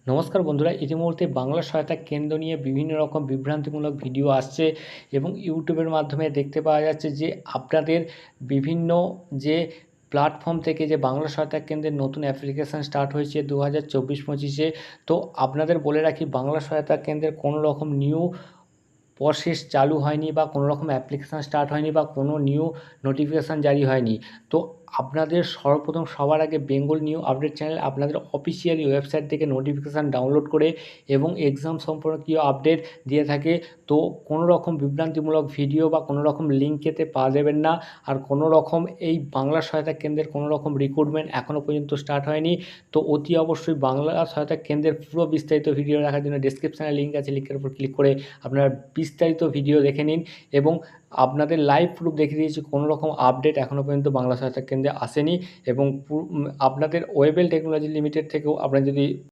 নমস্কার বন্ধুরা, ইতিমধ্যে বাংলা সহায়তা কেন্দ্র নিয়ে বিভিন্ন রকম বিভ্রান্তিমূলক ভিডিও আসছে এবং ইউটিউবের মাধ্যমে দেখতে পাওয়া যাচ্ছে যে আপনাদের বিভিন্ন যে প্ল্যাটফর্ম থেকে যে বাংলা সহায়তা কেন্দ্রের নতুন অ্যাপ্লিকেশান স্টার্ট হয়েছে 2024-25-এ। তো আপনাদের বলে রাখি, বাংলা সহায়তা কেন্দ্রের কোনো রকম নিউ প্রসেস চালু হয়নি বা কোনো রকম অ্যাপ্লিকেশান স্টার্ট হয়নি বা কোনো নিউ নোটিফিকেশান জারি হয়নি। তো আপনাদের সর্বপ্রথম সবার আগে বেঙ্গল নিউ আপডেট চ্যানেল আপনাদের অফিসিয়ালি ওয়েবসাইট থেকে নোটিফিকেশান ডাউনলোড করে এবং এক্সাম সম্পর্কীয় আপডেট দিয়ে থাকে। তো কোনো রকম বিভ্রান্তিমূলক ভিডিও বা কোনো রকম লিঙ্কেতে পা দেবেন না। আর কোনো রকম এই বাংলা সহায়তা কেন্দ্রের কোনো রকম রিক্রুটমেন্ট এখনও পর্যন্ত স্টার্ট হয়নি। তো অতি অবশ্যই বাংলা সহায়তা কেন্দ্রের পুরো বিস্তারিত ভিডিও দেখার জন্য ডেসক্রিপশানে লিঙ্ক আছে, লিঙ্কের উপর ক্লিক করে আপনারা বিস্তারিত ভিডিও দেখে নিন। এবং আপনাদের লাইভ প্রুফ দেখিয়ে দিয়েছি, কোনো রকম আপডেট এখনও পর্যন্ত বাংলা সহায়তা কেন্দ্রে আসেনি। এবং আপনাদের ওয়েবেল টেকনোলজি লিমিটেড থেকেও আপনারা যদি